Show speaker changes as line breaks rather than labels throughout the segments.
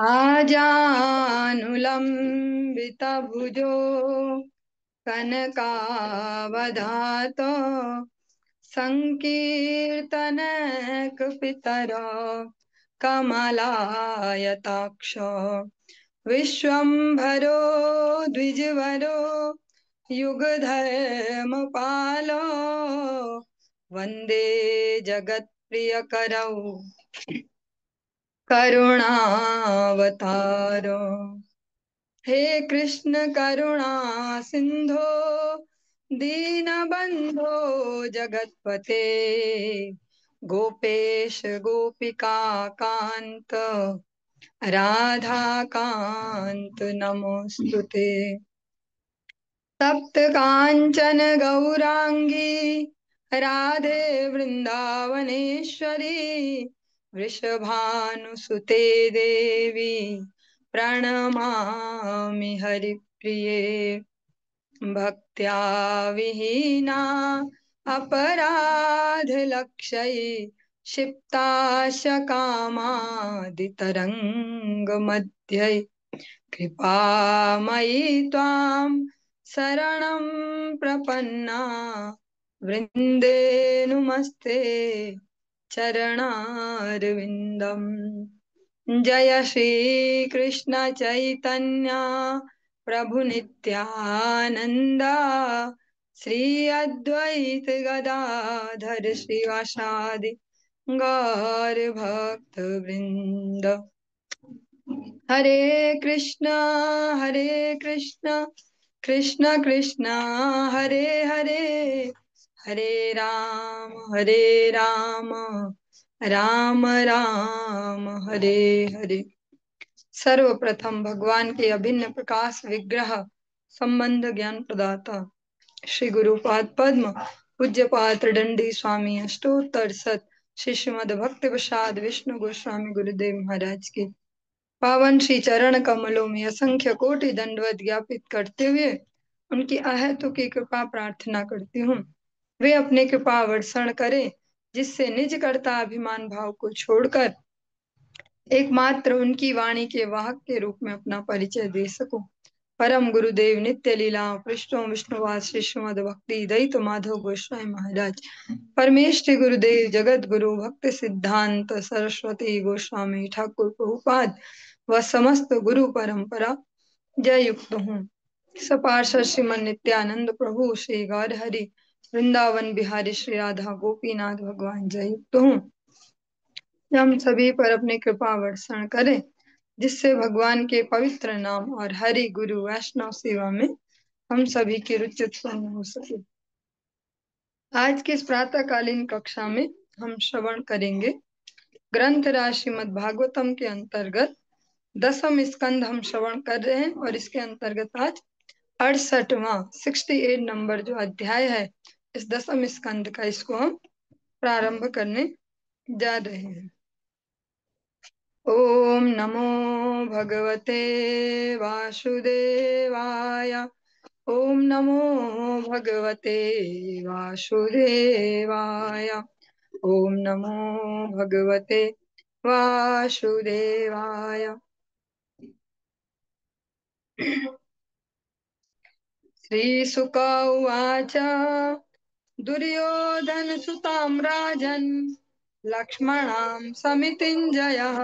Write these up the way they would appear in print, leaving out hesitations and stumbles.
आजानुलम्बितभुजो कनकावधातो संकीर्तनैकपितरो कमलायताक्ष विश्वम्भरो द्विजवरो युगधर्मपालो वन्दे जगत्प्रियकरौ करुणावतारो। हे कृष्ण करुणा सिंधो दीनबंधो जगतपते गोपेश गोपिका कांत राधा कांत नमोस्तुते। तप्त कांचन गौरांगी राधे वृंदावनेश्वरी वृषभानुसुते देवी प्रणमामि हरिप्रिये। भक्त्या विहीना अपराधलक्षये क्षिप्ताशकामादितरङ्गमध्ये कृपामयि त्वां शरणं प्रपन्ना वृन्दे नुमस्ते चरणारविन्दम्। जय श्री कृष्ण चैतन्य प्रभु नित्यानंदा श्री अद्वैत गदाधर श्रीवासादि गौर भक्त वृंद। हरे कृष्णा कृष्ण कृष्ण हरे हरे हरे राम राम राम हरे हरे। सर्वप्रथम भगवान के अभिन्न प्रकाश विग्रह संबंध ज्ञान प्रदाता श्री गुरुपाद पद्म पूज्यपाद दंडी स्वामी अष्टोत्तर सत श्री श्रीमद भक्ति प्रसाद विष्णु गोस्वामी गुरुदेव महाराज के पावन श्री चरण कमलों में असंख्य कोटि दंडवत ज्ञापित करते हुए उनकी अहेतु की कृपा प्रार्थना करती हूँ। वे अपने कृपा वर्षण करें जिससे निज कर्ता अभिमान भाव को छोड़कर एकमात्र उनकी वाणी के वाहक के रूप में अपना परिचय दे सकूं। परम गुरुदेव नित्य लीला पृष्ठों विष्णुवाद श्री श्रीमद भक्ति दयित माधव गोस्वामी महाराज परमेष्ठि गुरुदेव जगत गुरु भक्ति सिद्धांत सरस्वती गोस्वामी ठाकुर प्रभुपाद व समस्त गुरु परंपरा जय युक्त हूँ। सपार्षद श्रीमन नित्यानंद प्रभु श्री गौर हरि वृंदावन बिहारी श्री राधा गोपीनाथ भगवान जय युक्त हूँ। हम सभी पर अपनी कृपा वर्षण करें जिससे भगवान के पवित्र नाम और हरि गुरु वैष्णव सेवा में हम सभी की रुचि उत्पन्न हो सके। आज की इस प्रातःकालीन कक्षा में हम श्रवण करेंगे ग्रंथ राज श्रीमद् भागवतम के अंतर्गत दसम स्कंद हम श्रवण कर रहे हैं और इसके अंतर्गत आज 68वां नंबर जो अध्याय है इस दसम स्कंद का इसको हम प्रारंभ करने जा रहे हैं। ओम नमो भगवते वासुदेवाय ओम नमो भगवते वासुदेवाय ओम नमो भगवते वासुदेवाय। श्रीशुक उवाच दुर्योधनसुतां राजन् लक्ष्मणां समितिञ्जयः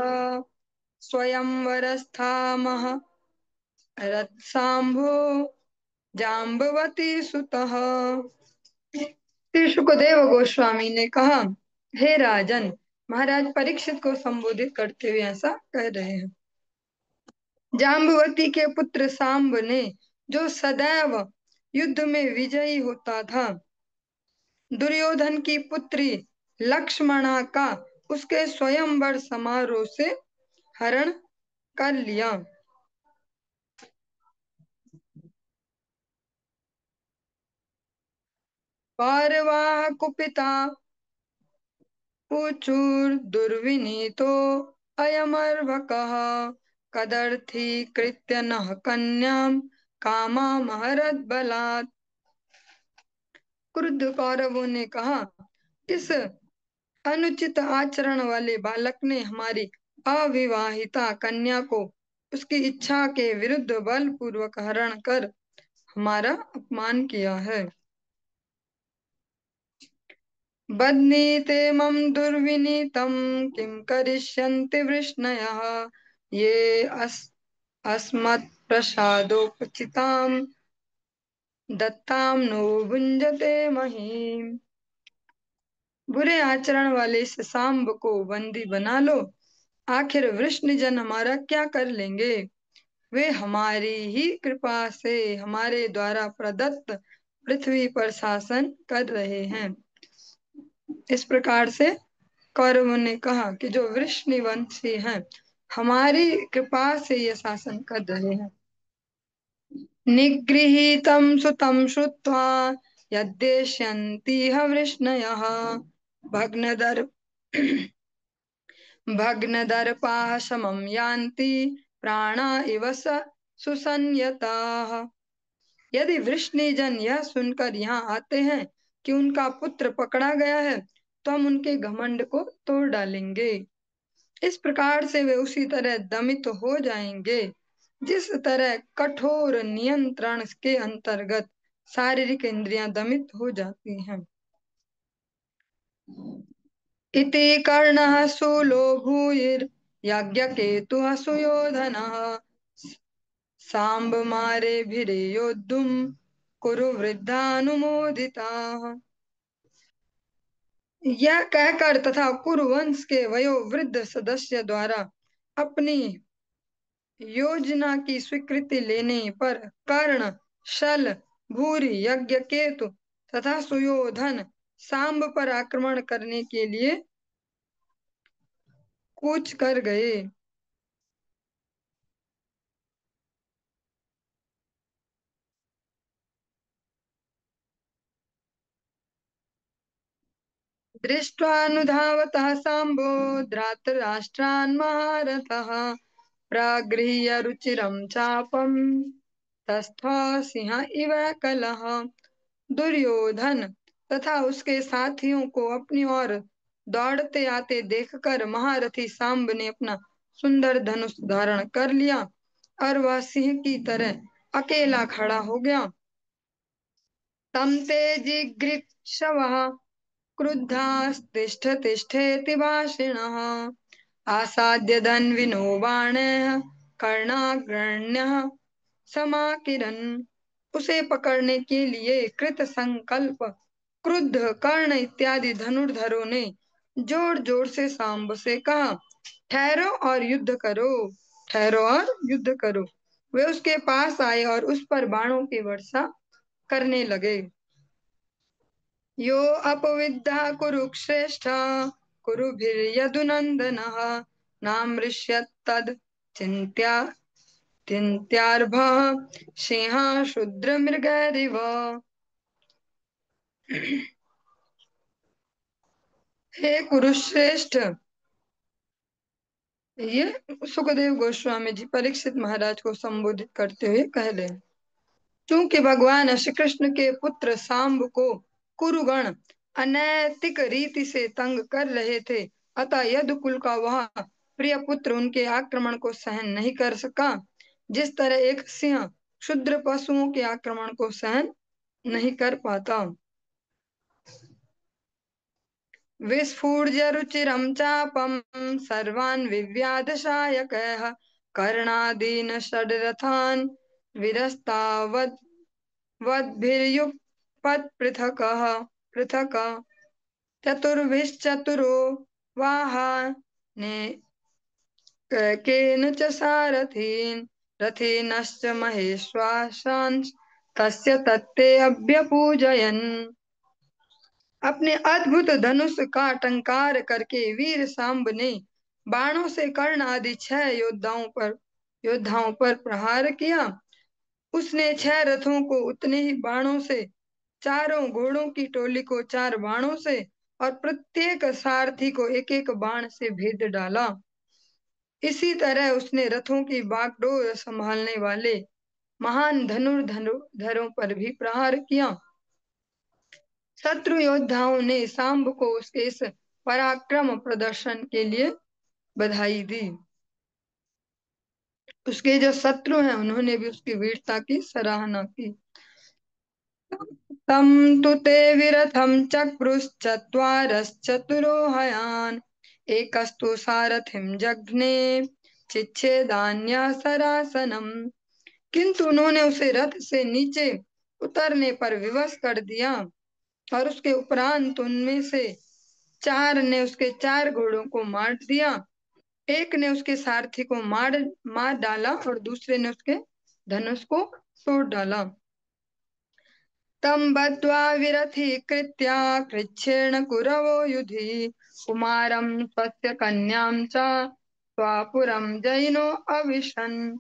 स्वयंवरस्थामः रत्साम्भो जाम्बवती सुतः। श्री सुखदेव गोस्वामी ने कहा, हे राजन, महाराज परीक्षित को संबोधित करते हुए ऐसा कह रहे हैं। जाम्बवती के पुत्र सांब ने जो सदैव युद्ध में विजयी होता था, दुर्योधन की पुत्री लक्ष्मणा का उसके स्वयंवर समारोह से हरण कर लिया। पारवाह कुपिता पुचुर दुर्विनीतो अयमर्भकः कदर्थी कृत्य नः कन्याम कामामहरत बलात्। क्रुद्ध कौरवों ने कहा, इस अनुचित आचरण वाले बालक ने हमारी अविवाहिता कन्या को उसकी इच्छा के विरुद्ध बलपूर्वक हरण कर हमारा अपमान किया है। बध्नीते मम दुर्विनीतं किं करिष्यन्ति वृष्णयः ये अस्मत्प्रसादोपचितां दत्तां नो भुंजते महीम्। बुरे आचरण वाले इस सांब को बंदी बना लो, आखिर वृष्णिजन हमारा क्या कर लेंगे। वे हमारी ही कृपा से हमारे द्वारा प्रदत्त पृथ्वी पर शासन कर रहे हैं। इस प्रकार से कौरवों ने कहा कि जो वृष्णिवंशी हैं हमारी कृपा से ये शासन कर रहे हैं। निगृहीतं सुतं श्रुत्वा यद्देष्यन्तीह वृष्णयः भग्नदर् भग्नदर्पाः समं यान्ति प्राणा इव सुसंयताः। यदि वृष्णिजन यह सुनकर यहाँ आते हैं कि उनका पुत्र पकड़ा गया है तो हम उनके घमंड को तोड़ डालेंगे। इस प्रकार से वे उसी तरह दमित हो जाएंगे जिस तरह कठोर नियंत्रण के अंतर्गत शारीरिक इंद्रियां दमित हो जाती हैं। इति कर्णः सुलोभूयिर्याज्ञकेतुः सुयोधनः सांब मारे भिरे योद्धुम कुरु वृद्धानुमोदिताः। यह कहकर तथा कुरुवंश के वयोवृद्ध सदस्य द्वारा अपनी योजना की स्वीकृति लेने पर कर्ण, शल, भूरि, यज्ञ केतु तथा सुयोधन सांब पर आक्रमण करने के लिए कूच कर गए। दृष्ट्वानुधावतः सांबो धृतराष्ट्रान् महारथः प्रागृह्य रुचिरं चापं तस्थो सिंह इव कलह। दुर्योधन तथा उसके साथियों को अपनी ओर दौड़ते आते देखकर महारथी सांब ने अपना सुंदर धनुष धारण कर लिया और वह सिंह की तरह अकेला खड़ा हो गया। तम ते जिगृक्षवः क्रुद्धास्तिष्ठ तिष्ठेति भाषिणः आसाद्य धन्विनो बाणैः कर्णाग्रण्यः समाकिरन्। उसे पकड़ने के लिए कृत संकल्प क्रुद्ध कर्ण इत्यादि धनुर्धरों ने जोर जोर से सांब से कहा, ठहरो और युद्ध करो, ठहरो और युद्ध करो। वे उसके पास आए और उस पर बाणों की वर्षा करने लगे। यो अपविद्धा कुरुश्रेष्ठ कुरुभिर्यदुनन्दनः नामृष्यत्तद् चिन्त्या चिन्त्यार्भः सिंहः शूद्रमृगैरिव। हे कुरुश्रेष्ठ, ये सुखदेव गोस्वामी जी परीक्षित महाराज को संबोधित करते हुए कह रहे हैं। क्योंकि भगवान श्री कृष्ण के पुत्र सांब को कुरुगण अनैतिक रीति से तंग कर रहे थे, अतः यदुकुल का वह प्रिय पुत्र उनके आक्रमण को सहन नहीं कर सका, जिस तरह एक सिंह क्षुद्र पशुओं के आक्रमण को सहन नहीं कर पाता। विस्फुर्य रुचिरं चापं सर्वान् विव्याधशायकैः कर्णादीन् षड्रथान् विरस्तावद् वद्भिर्युगपत्पृथक् पृथक् चतुर्भिश्चतुरो वाहने केन च सारथीन् रथीनश्च महेश्वासांश्च तस्य तत्ते अभ्यपूजयन्। अपने अद्भुत धनुष का टंकार करके वीर सांब ने बाणों से कर्ण आदि 6 योद्धाओं पर प्रहार किया। उसने 6 रथों को उतने ही बाणों से, चारों घोड़ों की टोली को 4 बाणों से और प्रत्येक सारथी को एक एक बाण से भेद डाला। इसी तरह उसने रथों की बागडोर संभालने वाले महान धनुर्धरों पर भी प्रहार किया। शत्रु योद्धाओं ने सांब को उसके इस पराक्रम प्रदर्शन के लिए बधाई दी। उसके जो शत्रु हैं उन्होंने भी उसकी वीरता की सराहना की। तं तु ते विरथं चक्रुश्चत्वारश्चतुरोहयान् एकस्तु सारथिं जघ्ने चिच्छेदान्यः सरासनम्। किंतु उन्होंने उसे रथ से नीचे उतरने पर विवश कर दिया और उसके उपरांत उनमें से 4 ने उसके 4 घोड़ों को मार दिया। एक ने उसके सारथी को मार मार डाला और दूसरे ने उसके धनुष को तोड़ डाला। तं बद्ध्वा विरथीकृत्य कृच्छेण कुरवो युधि कुमारं स्वस्य कन्यां च स्वापुरं जयिनो अविशन्।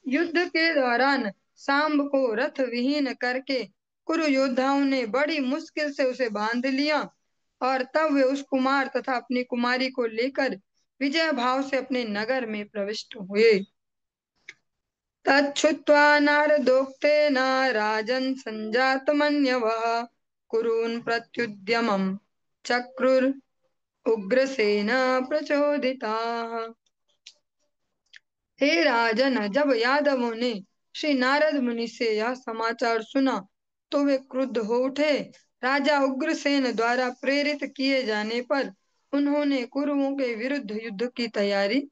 युद्ध के दौरान सांब को रथ विहीन करके कुरु योद्धाओं ने बड़ी मुश्किल से उसे बांध लिया और तब वे उस कुमार तथा अपनी कुमारी को लेकर विजय भाव से अपने नगर में प्रविष्ट हुए। तच्छुत्वा नारदोक्तेन राजन् सञ्जातमन्यवः कुरून् प्रत्युद्यमं चक्रुर् उग्रसेन प्रचोदिताः। हे राजन, जब यादवों ने श्री नारद मुनि से यह समाचार सुना तो वे क्रुद्ध हो उठे। राजा उग्रसेन द्वारा प्रेरित किए जाने पर उन्होंने कुरुओं के विरुद्ध युद्ध की तैयारी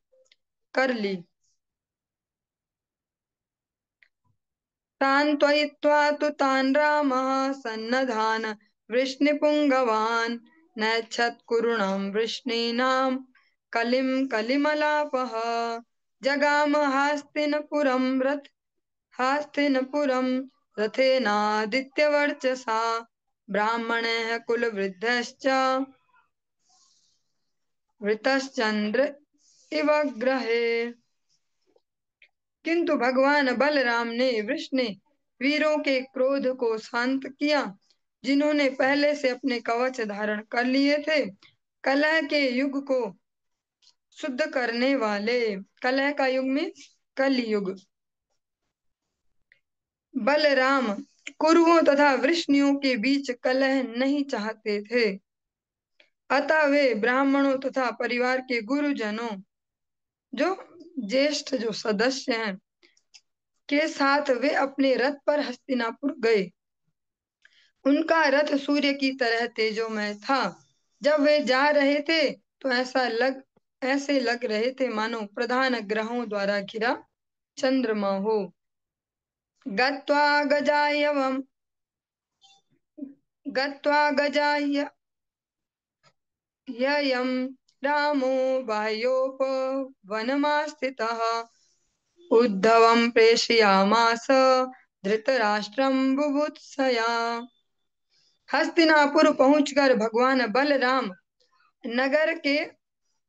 कर ली। सान्त्वयित्वा तु तान् रामः सन्नद्धान् वृष्णिपुङ्गवान् नैच्छत् कुरूणां वृष्णीनां कलिं कलिमलापः जगाम हास्तिनपुरं रथेनादित्यवर्चसा ब्राह्मणः कुलवृद्धश्च वृतश्चंद्र इव ग्रहे। किंतु भगवान बलराम ने वृष्णि वीरों के क्रोध को शांत किया, जिन्होंने पहले से अपने कवच धारण कर लिए थे। कलह के युग को शुद्ध करने वाले, कलह का युग में कलयुग, बलराम कुरुओं तथा वृष्णियों के बीच कलह नहीं चाहते थे। अतः वे ब्राह्मणों तथा परिवार के गुरुजनों, जो ज्येष्ठ जो सदस्य हैं, के साथ वे अपने रथ पर हस्तिनापुर गए। उनका रथ सूर्य की तरह तेजोमय था। जब वे जा रहे थे तो ऐसे लग रहे थे मानो प्रधान ग्रहों द्वारा घिरा चंद्रमा हो। गत्वा गजायवम गत्वा गजाय ययं रामो बाह्योपवनमास्थितः उद्धवं प्रेषयामास धृतराष्ट्रं बुभुत्सया। हस्तिनापुर पहुंचकर भगवान बलराम नगर के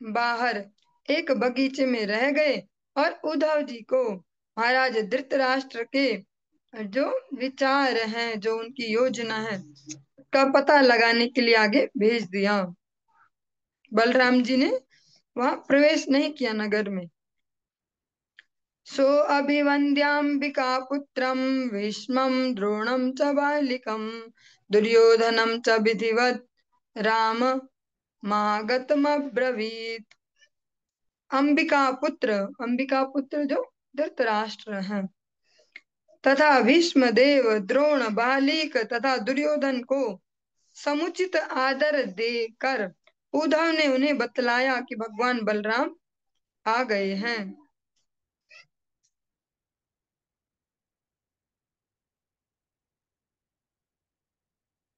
बाहर एक बगीचे में रह गए और उद्धव जी को महाराज धृतराष्ट्र के जो विचार हैं, जो उनकी योजना है, का पता लगाने के लिए आगे भेज दिया। बलराम जी ने वहां प्रवेश नहीं किया नगर में। सो अभिवन्द्याम्बिका पुत्रं भीष्मं द्रोणं च बालिकं दुर्योधनं च विधिवत् राम मागतमब्रवीत्। अंबिका पुत्र जो धृतराष्ट्र हैं तथा भीष्म देव, द्रोण, बालिक तथा दुर्योधन को समुचित आदर देकर उद्धव ने उन्हें बतलाया कि भगवान बलराम आ गए हैं।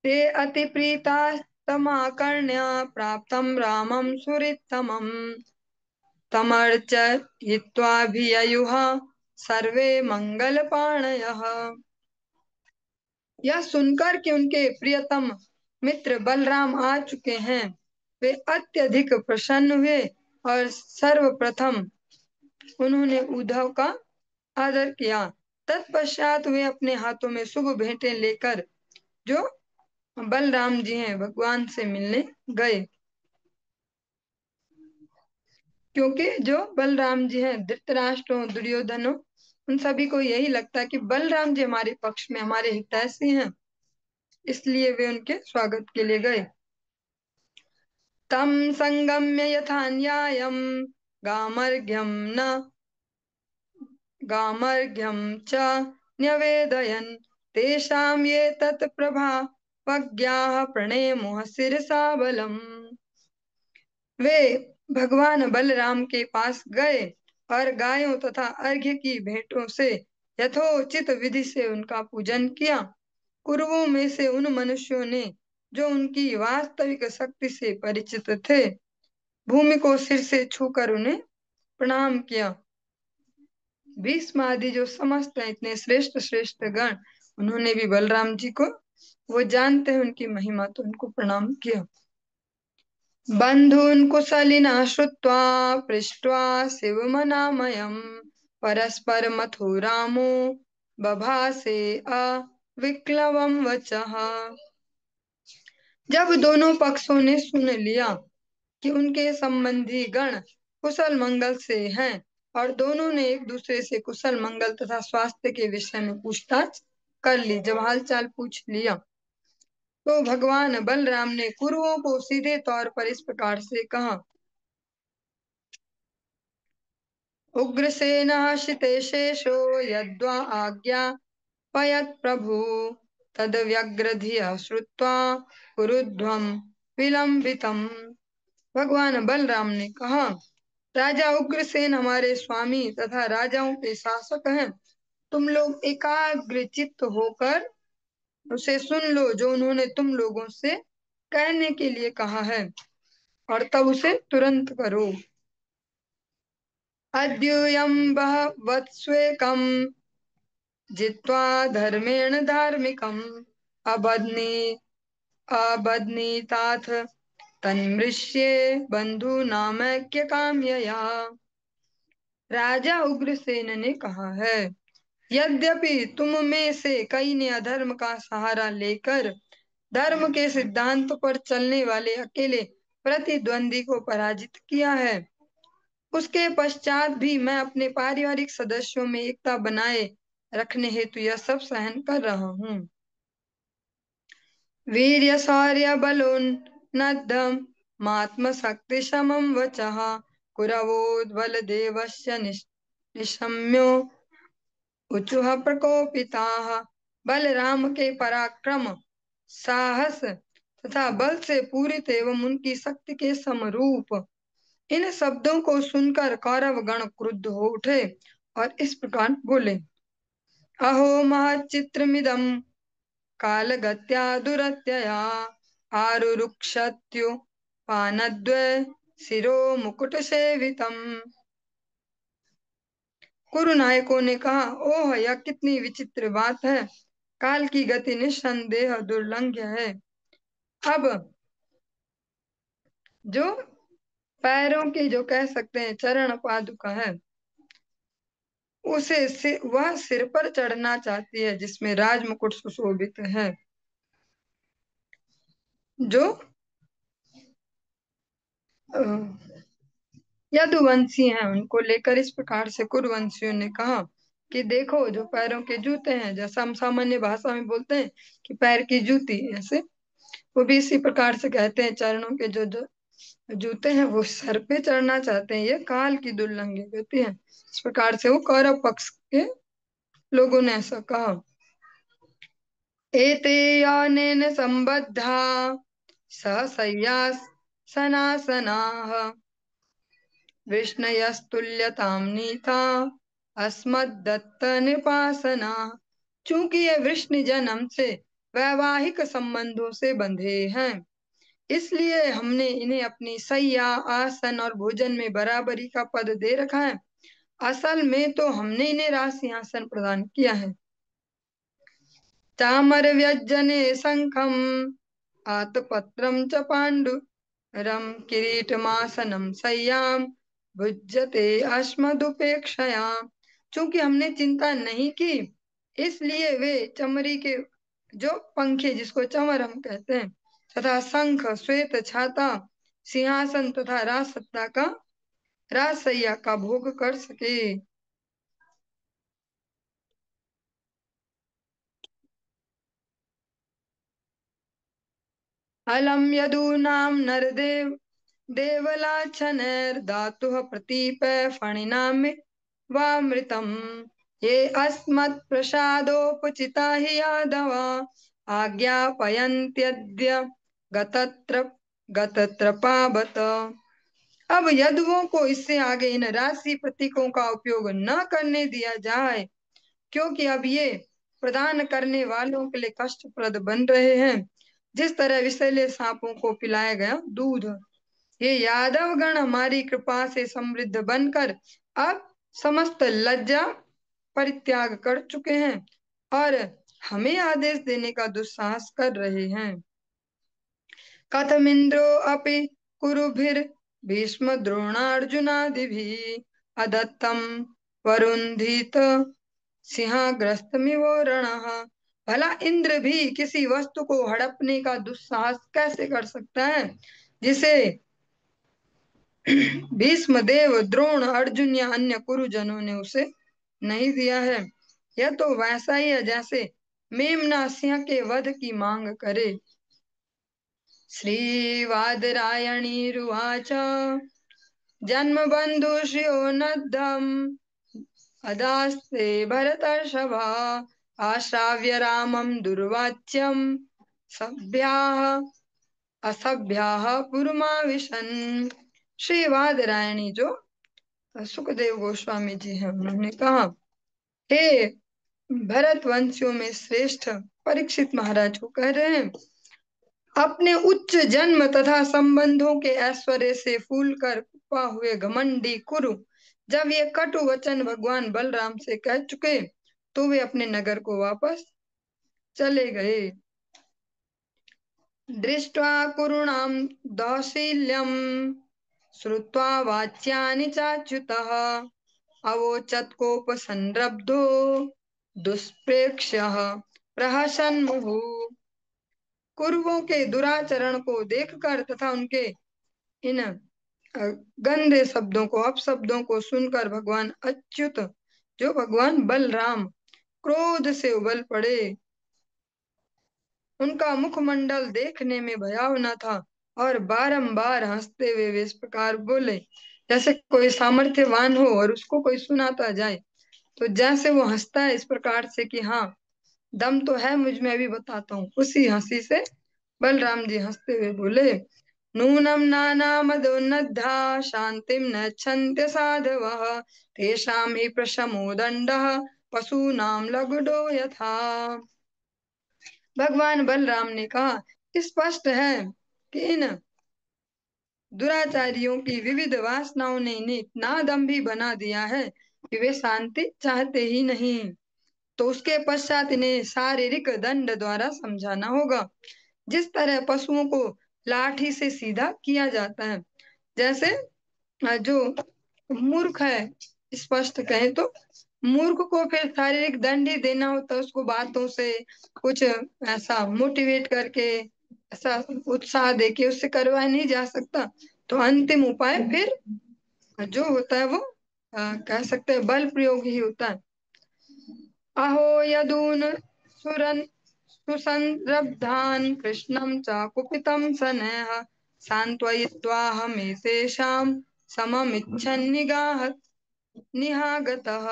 ते अतिप्रीतास्तमाकर्ण्य प्राप्तं रामं सुहृत्तमम् तमर्चयित्वाभिययुः सर्वे मंगलपाणयः। यह सुनकर कि उनके प्रियतम मित्र बलराम आ चुके हैं, वे अत्यधिक प्रसन्न हुए और सर्वप्रथम उन्होंने उद्धव का आदर किया। तत्पश्चात वे अपने हाथों में शुभ भेंटें लेकर जो बलराम जी हैं भगवान से मिलने गए, क्योंकि जो बलराम जी हैं धृतराष्ट्र दुर्योधनो उन सभी को यही लगता है कि बलराम जी हमारे पक्ष में, हमारे हितैषी हैं, इसलिए वे उनके स्वागत के लिए गए। तं संगम्य यथा न्यायं गामर्घ्यं न गामर्घ्यं च न्यवेदयन् तेषां ये तत् प्रभावज्ञाः प्रणेमुः शिरसा बलम्। वे भगवान बलराम के पास गए और गायों तथा अर्घ्य की भेंटों से यथोचित विधि से उनका पूजन किया। कुरुओं में से उन मनुष्यों ने जो उनकी वास्तविक शक्ति से परिचित थे भूमि को सिर से छूकर उन्हें प्रणाम किया। भीष्म आदि जो समस्त हैं इतने श्रेष्ठ श्रेष्ठ गण उन्होंने भी बलराम जी को वो जानते हैं उनकी महिमा तो उनको प्रणाम किया। बन्धून् कुशलिनः श्रुत्वा पृष्ट्वा शिवमनामयम् परस्परमथो रामो बभासे अविक्लवं वचः। जब दोनों पक्षों ने सुन लिया कि उनके संबंधी गण कुशल मंगल से हैं और दोनों ने एक दूसरे से कुशल मंगल तथा स्वास्थ्य के विषय में पूछताछ कर ली, जब हालचाल पूछ लिया तो भगवान बलराम ने कुरुओं को सीधे तौर पर इस प्रकार से कहा। उग्रसेनः शितेशेषो यद्वा आज्ञापयत् प्रभु तद्व्यग्रधिया श्रुत्वा कुरुध्वं विलंबितम्। भगवान बलराम ने कहा, राजा उग्रसेन हमारे स्वामी तथा राजाओं के शासक हैं। तुम लोग एकाग्रचित्त होकर उसे सुन लो जो उन्होंने तुम लोगों से कहने के लिए कहा है और तब उसे तुरंत करो। अद्यूयं वत्स्वेकं जित्वा धर्मेण धार्मिकम् अबध्नीताथ तन्मृष्ये बंधुनामैक्य काम्यया। राजा उग्रसेन ने कहा है, यद्यपि तुम में से कई ने अधर्म का सहारा लेकर धर्म के सिद्धांत पर चलने वाले अकेले प्रतिद्वंदी को पराजित किया है, उसके पश्चात भी मैं अपने पारिवारिक सदस्यों में एकता बनाए रखने हेतु यह सब सहन कर रहा हूँ। वीर्य शौर्य बलोन्नद्धम् मात्म शक्ति समम वचः कुरवोद्बल देवस्य निशम्यो उचुः प्रकोपिताः। बलराम के पराक्रम साहस तथा बल से पूरित एवं उनकी शक्ति के समरूप इन शब्दों को सुनकर कौरव गण क्रुद्ध हो उठे और इस प्रकार बोले। अहो महच्चित्रमिदं कालगत्या दुरत्यया आरुरुक्षत्यो पानद्वय शिरो मुकुट सेवितम्। कुरु नायकों ने कहा, ओह यह कितनी विचित्र बात है। काल की गति निस्संदेह दुर्लंघ्य है। अब जो पैरों की जो कह सकते हैं चरण पादुका है उसे वह सिर पर चढ़ना चाहती है जिसमें राजमुकुट सुशोभित है। जो यदुवंशी हैं उनको लेकर इस प्रकार से कुरुवंशियों ने कहा कि देखो जो पैरों के जूते हैं, जैसा हम सामान्य भाषा में बोलते हैं कि पैर की जूती, ऐसे वो भी इसी प्रकार से कहते हैं चरणों के जो जूते हैं वो सर पे चढ़ना चाहते हैं, ये काल की दुर्लंघ्य गति है। इस प्रकार से वो कौरव पक्ष के लोगों ने ऐसा कहा। एते यानेन संबद्धा सहसय्यासनासनाः वृष्णयस्तुल्यतां नीता अस्मद्दत्त निपासना। चूंकि ये वृष्ण जन हमसे वैवाहिक संबंधों से बंधे हैं इसलिए हमने इन्हें अपनी सैया आसन और भोजन में बराबरी का पद दे रखा है। असल में तो हमने इन्हें राज सिंहासन प्रदान किया है। चामर व्यजने शंखम आतपत्रम च पांडुरम किरीटमासनम सय्याम भुज्यते अस्मदुपेक्षया। चूंकि हमने चिंता नहीं की इसलिए वे चमड़ी के जो पंखे जिसको चमर हम कहते हैं तथा शंख श्वेत छाता सिंहासन तथा राजसत्ता का राजसैया का भोग कर सके। अलम यदूनाम नरदेव देवलाच्छनैर्धातुः प्रतीपय फणिनामि वामृतम् ये अस्मत्प्रसादोपचिता हि यादवा आज्ञापयन्त्यद्य गतत्र गतत्र पावत। अब यदुओं को इससे आगे इन राशि प्रतीकों का उपयोग न करने दिया जाए, क्योंकि अब ये प्रदान करने वालों के लिए कष्टप्रद बन रहे हैं, जिस तरह विषैले सांपों को पिलाया गया दूध। ये यादव गण हमारी कृपा से समृद्ध बनकर अब समस्त लज्जा परित्याग कर चुके हैं और हमें आदेश देने का दुस्साहस कर रहे हैं। कथमिंद्रो अपि कुरुभिर भीष्म द्रोणार्जुनादिभिः अदत्तम वरुन्धीत सिंहग्रस्तमिवो रणः। भला इंद्र भी किसी वस्तु को हड़पने का दुस्साहस कैसे कर सकता है जिसे भीष्म देव, द्रोण, अर्जुन या अन्य कुरुजनों ने उसे नहीं दिया है। यह तो वैसा ही है जैसे मेमना सिंह के वध की मांग करे। श्रीवादरायणीरुवाच जन्मबन्धुश्रियोनद्धम् अदास्ते भरतर्षभा आश्राव्य रामं दुर्वाच्यं सभ्याः असभ्याः पुरमाविशन्। श्री वादरायणी जो सुखदेव गोस्वामी जी हैं, उन्होंने कहा, हे भरत वंशियों में श्रेष्ठ परीक्षित महाराज को कह रहे हैं, अपने उच्च जन्म तथा संबंधों के ऐश्वर्य से फूल कर उपा हुए घमंडी कुरु जब ये कटु वचन भगवान बलराम से कह चुके तो वे अपने नगर को वापस चले गए। दृष्ट्वा कुरूणां दौशील्यं श्रुत्वा वाच्यानि चाच्युतः अवोचत्कोपसंरब्धो दुष्प्रेक्ष्यः प्रहसन् मुहुः। कुरुओं के दुराचरण को देखकर तथा उनके इन गंदे शब्दों को, अपशब्दों को सुनकर भगवान अच्युत जो भगवान बलराम क्रोध से उबल पड़े। उनका मुखमंडल देखने में भयावना था और बारंबार हंसते हुए वे इस प्रकार बोले जैसे कोई सामर्थ्यवान हो और उसको कोई सुनाता जाए, तो जैसे वो हंसता है इस प्रकार से कि हाँ दम तो है मुझ में, अभी बताता हूँ, उसी हंसी से बलराम जी हंसते हुए बोले, नूनम नानामदोन्नद्धा शांतिम नच्छन्त्य साधवः तेषां हि प्रशमो दंडः पशूनां लघुडो यथा। भगवान बलराम ने कहा, स्पष्ट है कि इन दुराचारियों की विविध वासनाओं ने इन्हें इतना दम्भी बना दिया है कि वे शांति चाहते ही नहीं, तो उसके पश्चात इन्हें शारीरिक दंड द्वारा समझाना होगा, जिस तरह पशुओं को लाठी से सीधा किया जाता है। जैसे जो मूर्ख है, स्पष्ट कहें तो मूर्ख को फिर शारीरिक दंड ही देना होता है, उसको बातों से कुछ ऐसा मोटिवेट करके, ऐसा उत्साह देके उससे करवाया नहीं जा सकता। तो अंतिम उपाय फिर जो होता है वो कह सकते हैं बल प्रयोग ही होता है। अहो यदून सुरन सुसंरब्धान् कृष्णं च कुपितं सनयः सान्त्वयित्वा हमेतेषां सममिच्छन्निगाह निहागतः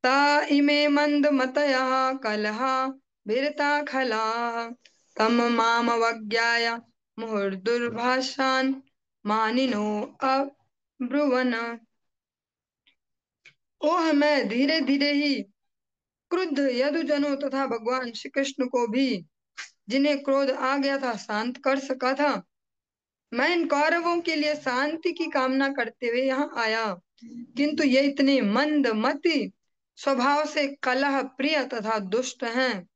ता इमे मन्दमतयः कलहा विरता खलाः तं मामवज्ञाय मुहुर्दुर्भाषान् मानिनो अब्रुवन। ओह मैं धीरे धीरे ही क्रुद्ध यदुजनों तथा भगवान श्री कृष्ण को भी जिन्हें क्रोध आ गया था शांत कर सका था। मैं इन कौरवों के लिए शांति की कामना करते हुए यहाँ आया, किंतु ये इतने मंद मति स्वभाव से कलह प्रिय तथा दुष्ट हैं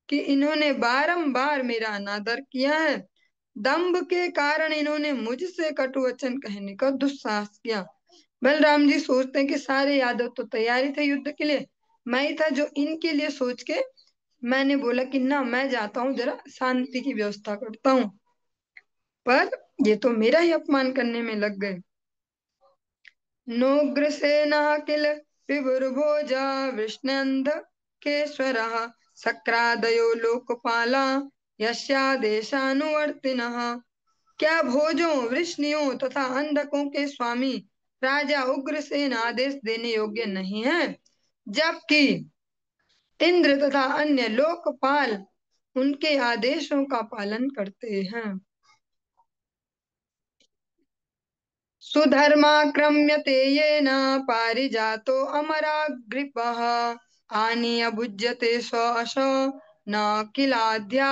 कि इन्होंने बारंबार मेरा अनादर किया है। दंभ के कारण इन्होंने मुझसे कटु वचन कहने का दुस्साहस किया। बलराम जी सोचते हैं कि सारे यादव तो तैयारी थे युद्ध के लिए, मैं ही था जो इनके लिए सोच के मैंने बोला कि ना मैं जाता हूँ, जरा शांति की व्यवस्था करता हूँ, पर ये तो मेरा ही अपमान करने में लग गए। नोग्रसेना किल विभुर्भोजा वृष्णन्द केश्वरः सक्रादयो लोकपाला यस्यादेशानुवर्तिनः क्या भोजों वृष्णियों तथा अंधकों के स्वामी राजा उग्रसेन आदेश देने योग्य नहीं है, जबकि इंद्र तथा अन्य लोकपाल उनके आदेशों का पालन करते हैं। सुधर्माक्रम्यते येन पारिजातो अमराग्रिपः आनीय भुज्यते स अशो न किलाद्या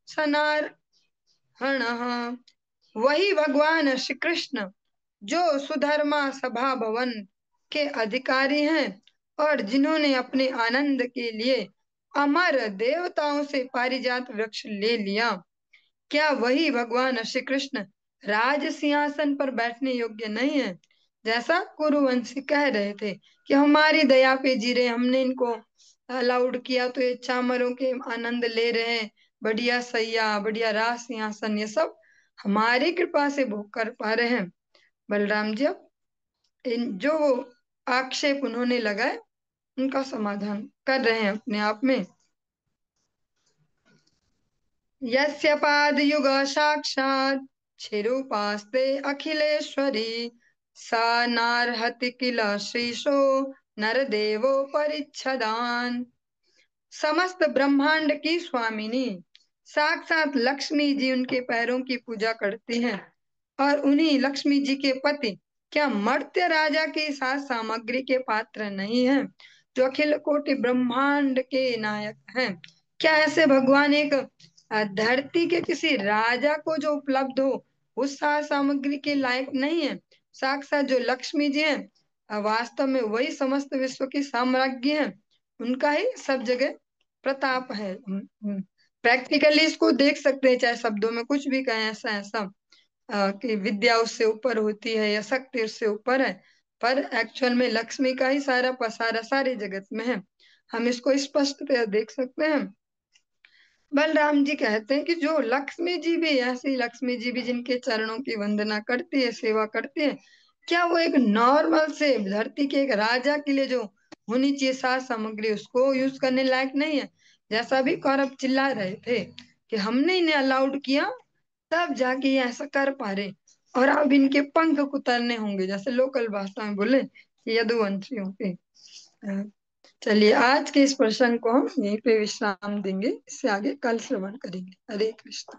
सनार्हणः। वही भगवान श्री कृष्ण जो सुधर्मा सभा भवन के अधिकारी हैं और जिन्होंने अपने आनंद के लिए अमर देवताओं से पारिजात वृक्ष ले लिया, क्या वही भगवान श्री कृष्ण राज सिंहासन पर बैठने योग्य नहीं है? जैसा कुरुवंशी कह रहे थे कि हमारी दया पे जी रहे, हमने इनको अलाउड किया तो ये चामरों के आनंद ले रहे हैं, बढ़िया सैया बढ़िया राज सिंहासन ये सब हमारी कृपा से भोग कर पा रहे हैं। बलराम जी अब इन जो आक्षेप उन्होंने लगाए उनका समाधान कर रहे हैं अपने आप में। यस्य पादयुग साक्षात् छिरूपास्ते अखिलेश्वरी सा नार्हति किल श्रीशो नरदेवो परिच्छदान। समस्त ब्रह्मांड की स्वामिनी साक्षात लक्ष्मी जी उनके पैरों की पूजा करती हैं और उन्हीं लक्ष्मी जी के पति क्या मर्त्य राजा की साज सामग्री के पात्र नहीं है, जो अखिल कोटि ब्रह्मांड के नायक हैं? क्या ऐसे भगवान एक धरती के किसी राजा को जो उपलब्ध हो उस साज सामग्री के लायक नहीं है? साक्षात जो लक्ष्मी जी हैं वास्तव में वही समस्त विश्व की साम्राज्ञी है, उनका ही सब जगह प्रताप है। प्रैक्टिकली इसको देख सकते हैं, चाहे शब्दों में कुछ भी कहें ऐसा ऐसा कि विद्या उससे ऊपर होती है या शक्ति उससे ऊपर है, पर एक्चुअल में लक्ष्मी का ही सारा पसारा सारे जगत में है। हम इसको स्पष्टतः देख सकते हैं। बलराम जी कहते हैं कि जो लक्ष्मी जी भी ऐसी लक्ष्मी जी भी जिनके चरणों की वंदना करती है सेवा करती है, क्या वो एक नॉर्मल से धरती के एक राजा के लिए जो होनी चाहिए साज सामग्री उसको यूज करने लायक नहीं है? जैसा भी कौरव चिल्ला रहे थे कि हमने इन्हें अलाउड किया तब जाके ये ऐसा कर पा रहे, और अब इनके पंख कुतरने होंगे, जैसे लोकल भाषा में बोले यदुवंशियों के। चलिए आज के इस प्रसंग को हम यहीं पे विश्राम देंगे, इससे आगे कल श्रवण करेंगे। हरे कृष्ण।